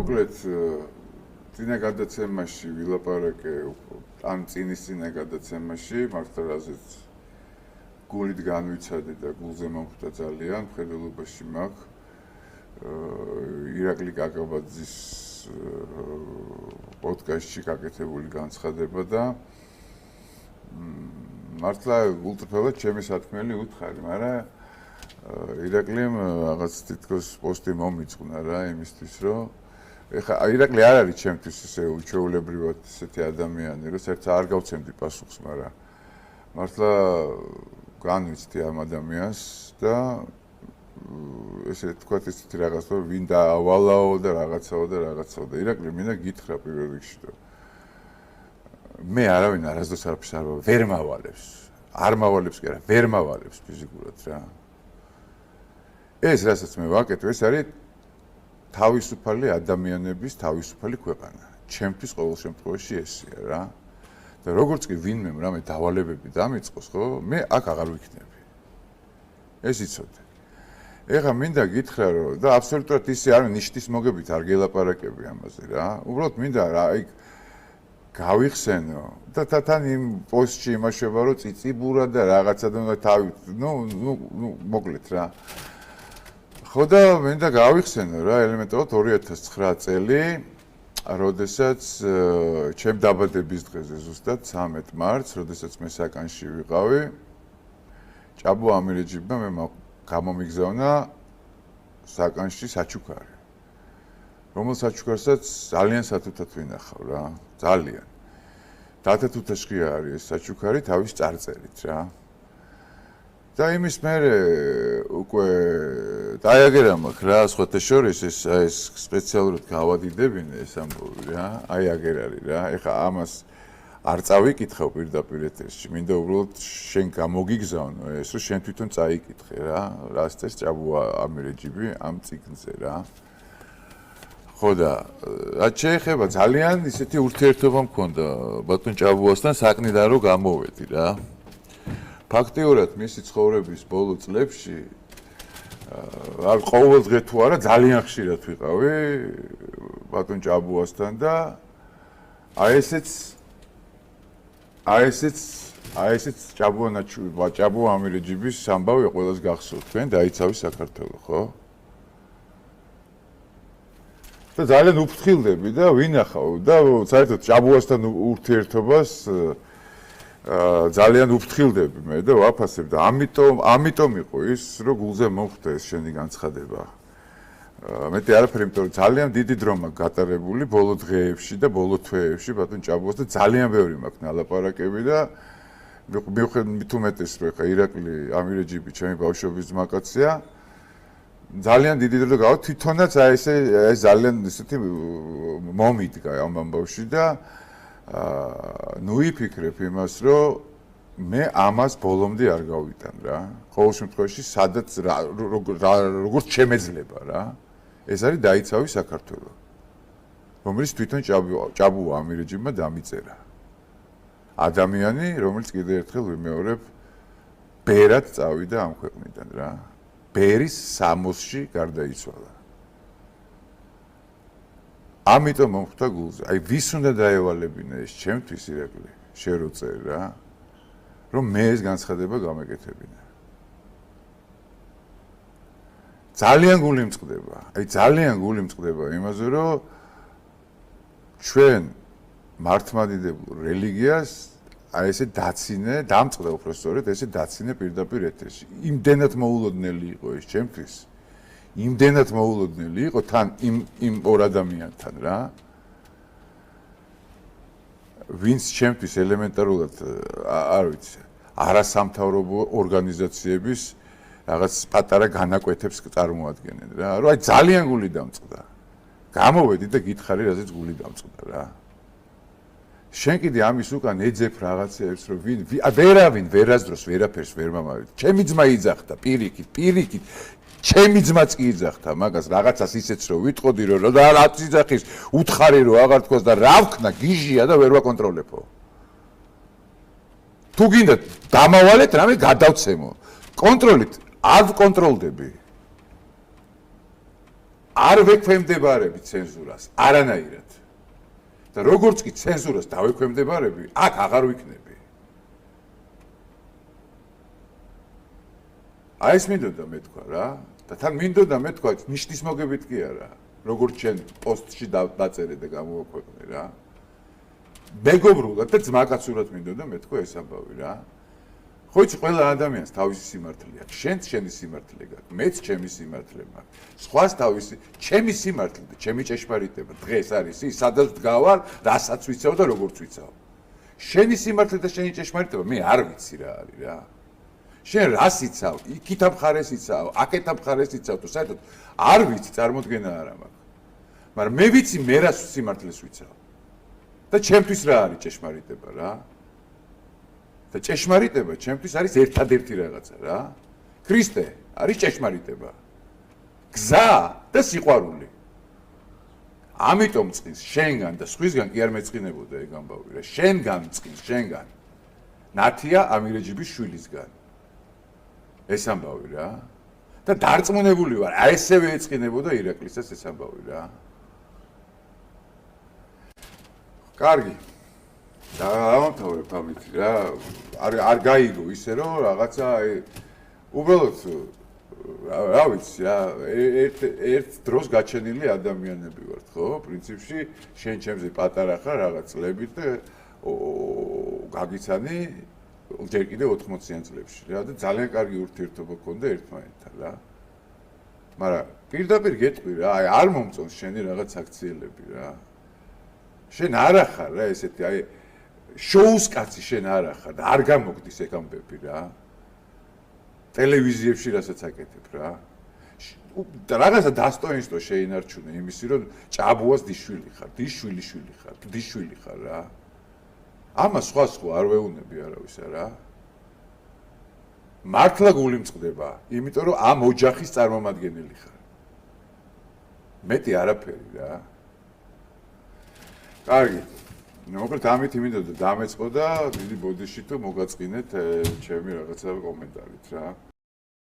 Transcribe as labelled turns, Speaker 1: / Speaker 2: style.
Speaker 1: მოკლედ წინა გადაცემაში ვილაპარაკე ან წინის წინა გადაცემაში მართლა რაზეც გულით განვიცადე და გულზე მომხვდა ძალიან მხედველობაში მაქვს ირაკლი კაკაბაძის პოდკასტში გაკეთებული განცხადება და მართლა ულტრაფელად ჩემი სათქმელი უთხარი, მაგრამ ირაკლიმ რაღაც თითქოს პოსტი მომიწყნა რა იმისთვის რომ ეხა ირაკლი არ არის ჩემთვის ესე უჩვეულებრივად ესეთი ადამიანი რომ საერთოდ არ გავცემდი პასუხს, მაგრამ მართლა განვიცდი ამ ადამიანს და ესე თქვათ ესეთი რაღაც რომ ვინ დაავალაო და რაღაცაო და ირაკლი მინდა გითხრა პირველ რიგში რომ მე არავინ არასდროს არაფერს ვერ მავალებს არ მავალებს კი არა ვერ მავალებს ფიზიკურად რა ეს რასაც მე ვაკეთებ ეს არის თავისუფალი ადამიანების თავისუფალი ქვეყანა ჩემთვის ყოველ შემთხვევაში ესია რა და როგორც კი ვინმე რამე დავალებები დამიწყოს ხო მე აქ აღარ ვიქნები ეს იცოდე ეხა მინდა გითხრა რომ და აბსოლუტურად ისე არ ნიშნის მოგებით არ გელაპარაკები ამაზე რა უბრალოდ მინდა რა აი გავიხსენო და თან იმ პოსტში იმაშება რომ წიწიბურა და რაღაცა და თავი ნუ მოკლედ რა ხო და მინდა გავიხსენო რა ელემენტარულად 2009 წელი როდესაც ჩემ დაბადების დღეზე ზუსტად 13 მარტს როდესაც მე საკანში ვიყავი ჭაბო ამირეჯიბმა მე გამომიგზავნა საკანში საჩუქარი რომელ საჩუქარსაც ძალიან სათუთად ვინახავ რა ძალიან დათათუთაშია არის ეს საჩუქარი თავის წარწერით რა და იმის მერე უკვე დაიაგერა მაქვს რა სხვათა შორის ეს სპეციალურად გავადიდებინე ეს ამბავი რა აი აგერ არის რა ეხა ამას არ წავიკითხავ პირდაპირ ეთერში მინდა უბრალოდ შენ გამოგიგზავნო ეს რომ შენ თვითონ წაიკითხე რა რას წეს ჭაბო ამირეჯიბი ამ წიგნზე რა ხო და რაც შეეხება ძალიან ისეთი ურთიერთობა მქონდა ბატონ ჭაბუასთან საკნიდან რომ გამოვედი რა ფაქტიურად მისი ცხოვრების ბოლო წლებში არ ყოველდღე თუ არა ძალიან ხშირად ვიყავი ბატონ ჭაბუასთან და აი ესეც ჭაბო ამირეჯიბის ამბავი ყველას გახსოვთ თქვენ დაიცავი საქართველო ხო და ძალიან უფრთხილდები და ვინახავ და საერთოდ ჭაბუასთან ურთიერთობას ძალიან უფრთხილდები მე და ვაფასებ და ამიტომ იყო ის რომ გულზე მომხვდა ეს შენი განცხადება მეტი არაფერი იმიტომ რომ ძალიან დიდი დრო მაქვს გატარებული ბოლო დღეებში და ბოლო თვეებში ბატონ ჭაბუას და ძალიან ბევრი მაქვს ნალაპარაკები და მივხვდი მით უმეტეს რომ ეხა ირაკლი ამირეჯიბი ჩემი ბავშვობის ძმაკაცია ძალიან დიდი დრო გავა თვითონაც აი ეს ძალიან ისეთი მომიდგა ამ ამბავში და ნუ იფიქრებ იმას რომ მე ამას ბოლომდე არ გავიტან რა ყოველ შემთხვევაში სადაც როგორც შემეძლება რა ეს არის დაიცავი საქართველო რომელიც თვითონ ჭაბო ამირეჯიბმა დამიწერა ადამიანი რომელიც კიდევ ერთხელ ვიმეორებ ბერად წავიდა ამ ქვეყნიდან რა ბერის სამოსში გარდაიცვალა ამიტომ მომხვდა გულზე აი ვის უნდა დაევალებინა ეს ჩემთვის ირაკლი შენ რო წერ რა რომ მე ეს განცხადება გამეკეთებინა ძალიან გული მწყდება იმაზე რომ ჩვენ მართლმადიდებულ რელიგიას აი ესე დაცინე დამწყდა უბრალოდ ესე დაცინე პირდაპირ ეთერში იმდენად მოულოდნელი იყო ეს ჩემთვის იმდენად მოულოდნელი იყო თან იმ ორ ადამიანთან რა ვინც ჩემთვის ელემენტარულად არ ვიცი არასამთავრობო ორგანიზაციების რაღაც პატარა განაკვეთებს წარმოადგენენ რა რომ აი ძალიან გული დამწყდა გამოვედი და გითხარი რაზეც გული დამწყდა რა შენ კიდე ამის უკან ეძებ რაღაცებს რომ ვერავინ ვერასდროს ვერაფერს ვერ მომავით ჩემი ძმა იძახდა პირიქით ჩემი ძმაც კი იძახდა მაგას რაღაცას ისეც რომ ვიტყოდი რომ და რაც იძახის უთხარი რომ აღარ თქოს და რა ვქნა გიჟია და ვერ ვაკონტროლებო თუ გინდა დამავალეთ რამე გადავცემო კონტროლით არ ვკონტროლდები არ ვექვემდებარები ცენზურას, არანაირად. და როგორც კი ცენზურას დავექვემდებარები, აქ აღარ ვიქნები. აი ეს მინდოდა მეთქვა რა და თან მინდოდა მეთქვა ნიშნის მოგებით კი არა როგორც შენ პოსტში დაწერე და გამოვაქვეყნე რა მეგობრულად და ძმაკაცურად მინდოდა მეთქვა ეს ამბავი რა ხო იცი ყველა ადამიანს თავისი სიმართლე აქვს შენც შენი სიმართლე გაქვს მეც ჩემი სიმართლე მაქვს სხვას თავისი ჩემი სიმართლე და ჩემი ჭეშმარიტება დღეს არის ის სადაც ვდგავარ რასაც ვიცავ და როგორც ვიცავ შენი სიმართლე და შენი ჭეშმარიტება მე არ ვიცი რა არის რა შენ რას იცავ? იქით ამხარეს იცავ, აქეთ ამხარეს იცავ, თუ საერთოდ არ ვიცი, წარმოდგენა არ მაქვს. მაგრამ მე ვიცი მე რას სიმართლეს ვიცავ. და ჩემთვის რა არის ჭეშმარიტება რა? და ჭეშმარიტება ჩემთვის არის ერთადერთი რაღაცა რა. ქრისტე არის ჭეშმარიტება. გზა და სიყვარული. ამიტომ წინს შენგან და სხვისგან კი არ მეწყინებოდა ეგ ამბავი რა. შენგან წინს, შენგან. ნათია ამირეჯიბის შვილისგან. ეს ამბავი რა და დარწმუნებული ვარ აი ესევე ეწყინებოდა ირაკლისას ეს ამბავი რა კარგი და ამთავრებ ამით რა არ გაიგო ისე რომ რაღაცა უბრალოდ რა ვიცი რა ერთ დროს გაჩენილი ადამიანები ვართ ხო პრინციპში შენ ჩემზე პატარა ხარ რაღაც წლებით და გაგიცანი ჯერ კიდე 80-იან წლებში რა და ძალიან კარგი ურთიერთობა გქონდა ერთმანეთთან რა. მაგრამ პირდაპირ გეტყვი რა, აი არ მომწონს შენი რაღაც აქციელები რა. შენ არ ახარ რა ესეთი აი შოუს კაცი შენ არ ახარ და არ გამოგდის ეგ ამბები რა. ტელევიზიებში რასაც აკეთებ რა. და რაღაცა დასტოინსტო შეინარჩუნე იმისი რომ ჭაბუას დიშვილი ხარ, დიშვილი ხარ, დიშვილი ხარ რა. ამას სხვა არ ვეუნები არავის არა. მართლა გული მწყდება, იმიტომ რომ ამ ოჯახის წარმომადგენელი ხარ. მეტი არაფერი რა. კარგი. მოკლედ ამით იმედოდ დამეწყო და დიდი ბოდიში თუ მოგაწყინეთ ჩემი რაღაცა კომენტარით რა.